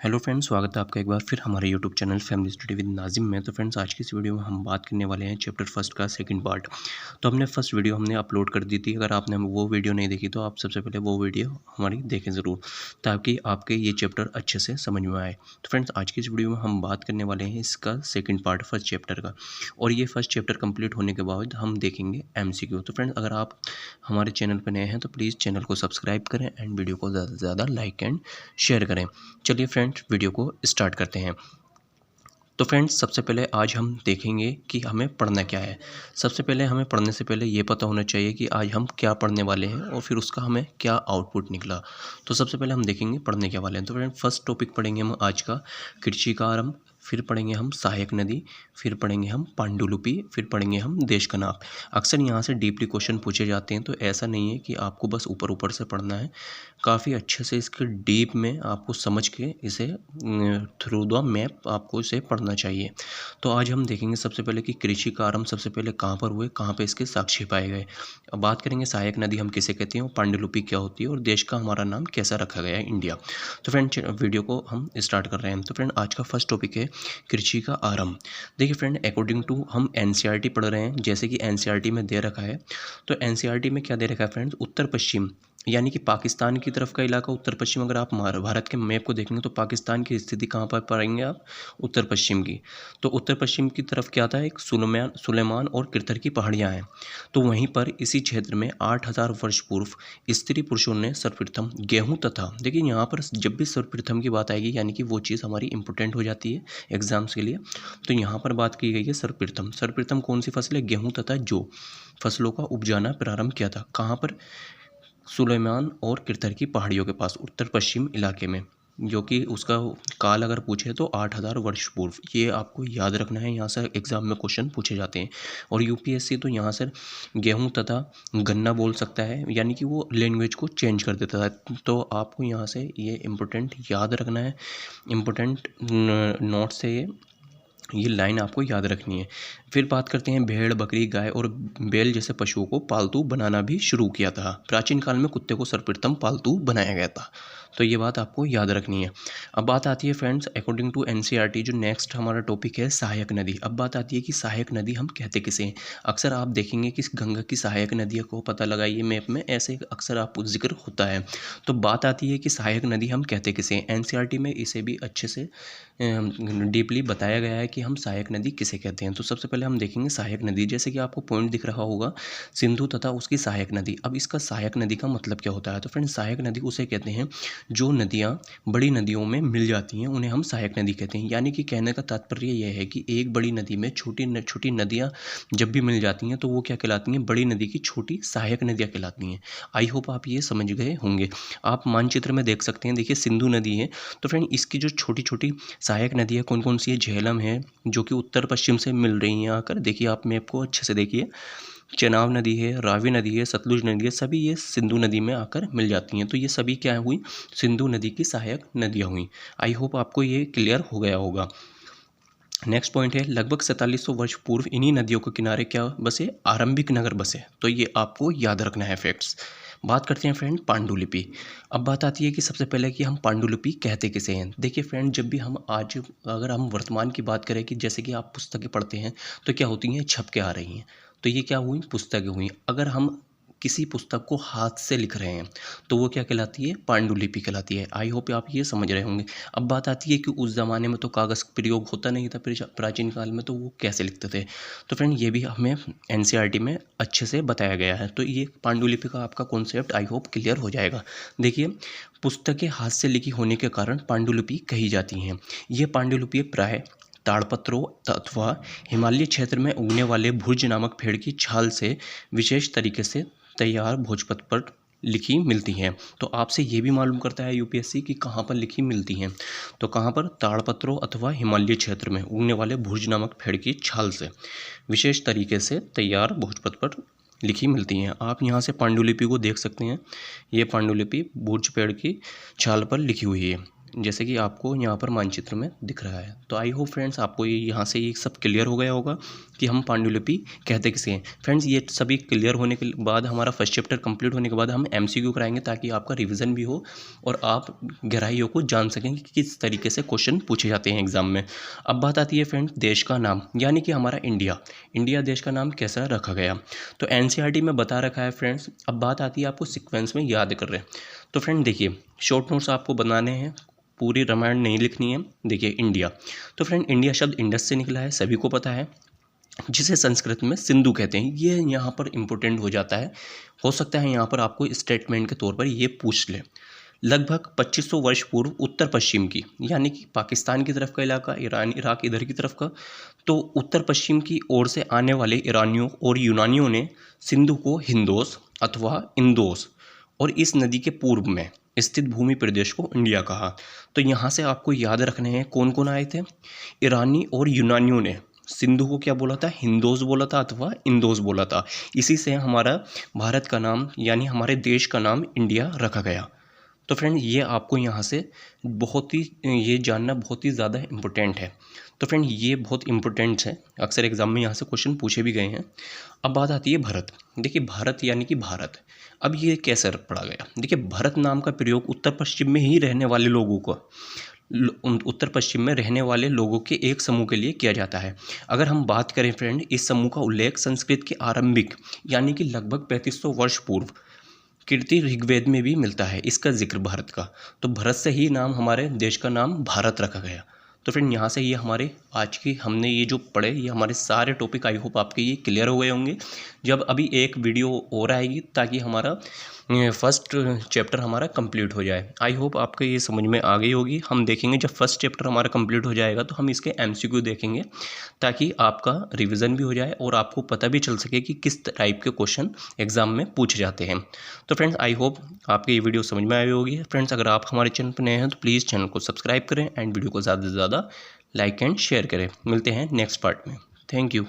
Hello friends, स्वागत है आपका एक बार फिर हमारे YouTube channel family study with Nazim में। तो फ्रेंड्स, आज की इस वीडियो में हम बात करने वाले हैं चैप्टर फर्स्ट का सेकंड पार्ट। तो हमने फर्स्ट वीडियो अपलोड कर दी थी। अगर आपने वो वीडियो नहीं देखी तो आप सबसे पहले वो वीडियो हमारी देखें ज़रूर, ताकि आपके ये चैप्टर अच्छे से समझ में आए। तो फ्रेंड्स, आज की इस वीडियो में हम बात करने वाले हैं इसका सेकेंड पार्ट फर्स्ट चैप्टर का, और ये फर्स्ट चैप्टर कंप्लीट होने के बाद हम देखेंगे MCQ। तो फ्रेंड्स, अगर आप हमारे चैनल पर नए हैं तो प्लीज़ चैनल को सब्सक्राइब करें एंड वीडियो को ज़्यादा से ज़्यादा लाइक एंड शेयर करें। चलिए फ्रेंड्स, वीडियो को स्टार्ट करते हैं। तो फ्रेंड्स, सबसे पहले आज हम देखेंगे कि हमें पढ़ना क्या है। सबसे पहले हमें पढ़ने से पहले ये पता होना चाहिए कि आज हम क्या पढ़ने वाले हैं और फिर उसका हमें क्या आउटपुट निकला। तो सबसे पहले हम देखेंगे पढ़ने क्या वाले हैं। तो फ्रेंड, फर्स्ट टॉपिक पढ़ेंगे हम आज का कृषि का आरंभ, फिर पढ़ेंगे हम सहायक नदी, फिर पढ़ेंगे हम पांडुलिपि, फिर पढ़ेंगे हम देश का नाप। अक्सर यहाँ से डीपली क्वेश्चन पूछे जाते हैं, तो ऐसा नहीं है कि आपको बस ऊपर ऊपर से पढ़ना है। काफ़ी अच्छे से इसके डीप में आपको समझ के इसे थ्रू द मैप आपको इसे पढ़ना चाहिए। तो आज हम देखेंगे सबसे पहले कि कृषि का आरंभ सबसे पहले कहाँ पर हुए, कहाँ पे इसके साक्ष्य पाए गए। अब बात करेंगे सहायक नदी हम किसे कहते हैं और पांडुलिपि क्या होती है और देश का हमारा नाम कैसा रखा गया है, इंडिया। तो फ्रेंड, वीडियो को हम स्टार्ट कर रहे हैं। तो फ्रेंड, आज का फर्स्ट टॉपिक है कृषि का आरंभ। देखिए फ्रेंड, अकॉर्डिंग टू हम NCERT पढ़ रहे हैं, जैसे कि NCERT में दे रखा है। तो NCERT में क्या दे रखा है फ्रेंड्स, उत्तर पश्चिम यानी कि पाकिस्तान की तरफ का इलाका उत्तर पश्चिम। अगर आप भारत के मैप को देखेंगे तो पाकिस्तान की स्थिति कहाँ पर पाएंगे आप, उत्तर पश्चिम की। तो उत्तर पश्चिम की तरफ क्या था, एक सुलेमान और किरथर की पहाड़ियाँ हैं। तो वहीं पर इसी क्षेत्र में 8000 वर्ष पूर्व स्त्री पुरुषों ने सर्वप्रथम गेहूँ तथा, देखिए यहाँ पर जब भी सर्वप्रथम की बात आएगी यानी कि वो चीज़ हमारी इंपॉर्टेंट हो जाती है एग्जाम्स के लिए। तो यहाँ पर बात की गई है सर्वप्रथम। सर्वप्रथम कौन सी फसल है, गेहूँ तथा जौ फसलों का उपजाना प्रारंभ किया था। कहाँ पर, सुलेमान और किरथर की पहाड़ियों के पास उत्तर पश्चिम इलाके में, जो कि उसका काल अगर पूछे तो 8000 वर्ष पूर्व। ये आपको याद रखना है, यहाँ से एग्जाम में क्वेश्चन पूछे जाते हैं। और UPSC तो यहाँ से गेहूं तथा गन्ना बोल सकता है, यानी कि वो लैंग्वेज को चेंज कर देता है। तो आपको यहाँ से ये इम्पोर्टेंट याद रखना है, इम्पोर्टेंट नोट से ये लाइन आपको याद रखनी है। फिर बात करते हैं भेड़, बकरी, गाय और बैल जैसे पशुओं को पालतू बनाना भी शुरू किया था। प्राचीन काल में कुत्ते को सर्वप्रथम पालतू बनाया गया था। तो ये बात आपको याद रखनी है। अब बात आती है फ्रेंड्स, अकॉर्डिंग टू NCERT जो नेक्स्ट हमारा टॉपिक है सहायक नदी। अब बात आती है कि सहायक नदी हम कहते किसे हैं। अक्सर आप देखेंगे कि गंगा की सहायक नदियों को पता लगाइए मैप में, ऐसे अक्सर आपको जिक्र होता है। तो बात आती है कि सहायक नदी हम कहते किसे हैं। NCERT में इसे भी अच्छे से डीपली बताया गया है कि हम सहायक नदी किसे कहते हैं। तो सबसे पहले हम देखेंगे सहायक नदी, जैसे कि आपको पॉइंट दिख रहा होगा सिंधु तथा उसकी सहायक नदी। अब इसका सहायक नदी का मतलब क्या होता है, तो फ्रेंड्स, सहायक नदी उसे कहते हैं जो नदियाँ बड़ी नदियों में मिल जाती हैं, उन्हें हम सहायक नदी कहते हैं। यानी कि कहने का तात्पर्य यह है कि एक बड़ी नदी में छोटी छोटी नदियाँ जब भी मिल जाती हैं तो वो क्या कहलाती हैं, बड़ी नदी की छोटी सहायक नदियाँ कहलाती हैं। आई होप आप ये समझ गए होंगे। आप मानचित्र में देख सकते हैं, देखिए सिंधु नदी है। तो फ्रेंड, इसकी जो छोटी छोटी सहायक नदियाँ कौन कौन सी है, झेलम है जो कि उत्तर पश्चिम से मिल रही हैं आकर, देखिए आप मैप को अच्छे से देखिए। चेनाब नदी है, रावी नदी है, सतलुज नदी है, सभी ये सिंधु नदी में आकर मिल जाती हैं। तो ये सभी क्या हुई, सिंधु नदी की सहायक नदियाँ हुई। आई होप आपको ये क्लियर हो गया होगा। नेक्स्ट पॉइंट है, लगभग 4700 वर्ष पूर्व इन्हीं नदियों के किनारे क्या बसे, आरंभिक नगर बसे। तो ये आपको याद रखना है फैक्ट्स। बात करते हैं फ्रेंड पांडुलिपि। अब बात आती है कि सबसे पहले कि हम पांडुलिपि कहते किसे हैं। देखिए फ्रेंड, जब भी हम आज अगर हम वर्तमान की बात करें कि जैसे कि आप पुस्तकें पढ़ते हैं तो क्या होती हैं, छप के आ रही हैं। तो ये क्या हुई, पुस्तकें हुई। अगर हम किसी पुस्तक को हाथ से लिख रहे हैं तो वो क्या कहलाती है, पांडुलिपि कहलाती है। आई होप आप ये समझ रहे होंगे। अब बात आती है कि उस ज़माने में तो कागज़ प्रयोग होता नहीं था प्राचीन काल में, तो वो कैसे लिखते थे। तो फ्रेंड, ये भी हमें NCERT में अच्छे से बताया गया है। तो ये पांडुलिपि का आपका कॉन्सेप्ट आई होप क्लियर हो जाएगा। देखिए, पुस्तकें हाथ से लिखी होने के कारण पांडुलिपि कही जाती हैं। ये पांडुलिपि प्राय ताड़पत्रों अथवा हिमालय क्षेत्र में उगने वाले भुर्ज नामक पेड़ की छाल से विशेष तरीके से तैयार भोजपत्र पर लिखी मिलती हैं। तो आपसे ये भी मालूम करता है UPSC कि कहाँ पर लिखी मिलती हैं। तो कहाँ पर, ताड़पत्रों अथवा हिमालय क्षेत्र में उगने वाले भुर्ज नामक पेड़ की छाल से विशेष तरीके से तैयार भोजपत्र पर लिखी मिलती हैं। आप यहाँ से पांडुलिपि को देख सकते हैं। ये पांडुलिपि भुर्ज पेड़ की छाल पर लिखी हुई है। जैसे कि आपको यहाँ पर मानचित्र में दिख रहा है। तो आई होप फ्रेंड्स आपको ये यहाँ से ये सब क्लियर हो गया होगा कि हम पांडुलिपि कहते किसे हैं। फ्रेंड्स ये सभी क्लियर होने के बाद हमारा फर्स्ट चैप्टर कंप्लीट होने के बाद हम MCQ कराएंगे ताकि आपका रिवीजन भी हो और आप गहराइयों को जान सकें कि किस तरीके से क्वेश्चन पूछे जाते हैं एग्जाम में। अब बात आती है फ्रेंड्स देश का नाम, यानी कि हमारा इंडिया देश का नाम कैसा रखा गया। तो NCERT में बता रखा है फ्रेंड्स। अब बात आती है आपको सिक्वेंस में याद कर रहे हैं। तो फ्रेंड देखिए शॉर्ट नोट्स आपको बनाने हैं, पूरी रामायण नहीं लिखनी है। देखिए इंडिया, तो फ्रेंड इंडिया शब्द इंडस से निकला है, सभी को पता है, जिसे संस्कृत में सिंधु कहते हैं। ये यहाँ पर इम्पोर्टेंट हो जाता है। हो सकता है यहाँ पर आपको स्टेटमेंट के तौर पर ये पूछ ले। लगभग 2500 वर्ष पूर्व उत्तर पश्चिम की, यानी कि पाकिस्तान की तरफ का इलाका, ईरान इराक इधर की तरफ का, तो उत्तर पश्चिम की ओर से आने वाले ईरानियों और यूनानियों ने सिंधु को हिंदोस अथवा इंदोस और इस नदी के पूर्व में स्थित भूमि प्रदेश को इंडिया कहा। तो यहाँ से आपको याद रखने हैं कौन कौन आए थे। ईरानी और यूनानियों ने सिंधु को क्या बोला था, हिंदोस बोला था अथवा इंदोस बोला था। इसी से हमारा भारत का नाम यानी हमारे देश का नाम इंडिया रखा गया। तो फ्रेंड ये आपको यहाँ से बहुत ही ये जानना बहुत ही ज़्यादा इम्पोर्टेंट है। तो फ्रेंड ये बहुत इम्पोर्टेंट है, अक्सर एग्जाम में यहाँ से क्वेश्चन पूछे भी गए हैं। अब बात आती है भारत। देखिए भारत यानी कि भारत, अब ये कैसे पढ़ा गया। देखिए भारत नाम का प्रयोग उत्तर पश्चिम में ही रहने वाले लोगों को, उत्तर पश्चिम में रहने वाले लोगों के एक समूह के लिए किया जाता है। अगर हम बात करें फ्रेंड, इस समूह का उल्लेख संस्कृत के आरंभिक यानी कि लगभग 3500 वर्ष पूर्व कीर्ति ऋग्वेद में भी मिलता है, इसका जिक्र भारत का। तो भारत से ही नाम हमारे देश का नाम भारत रखा गया। तो फ्रेंड यहाँ से ये हमारे आज की हमने ये जो पढ़े ये हमारे सारे टॉपिक आई होप आपके ये क्लियर हो गए होंगे। जब अभी एक वीडियो और आएगी ताकि हमारा फर्स्ट चैप्टर हमारा कंप्लीट हो जाए। आई होप आपको ये समझ में आ गई होगी। हम देखेंगे जब फर्स्ट चैप्टर हमारा कंप्लीट हो जाएगा तो हम इसके MCQ देखेंगे ताकि आपका रिवीजन भी हो जाए और आपको पता भी चल सके कि किस टाइप के क्वेश्चन एग्जाम में पूछे जाते हैं। तो फ्रेंड्स आई होप आपकी ये वीडियो समझ में आई होगी। फ्रेंड्स अगर आप हमारे चैनल पर नए हैं तो प्लीज़ चैनल को सब्सक्राइब करें एंड वीडियो को ज़्यादा से ज़्यादा लाइक एंड शेयर करें। मिलते हैं नेक्स्ट पार्ट में। Thank you.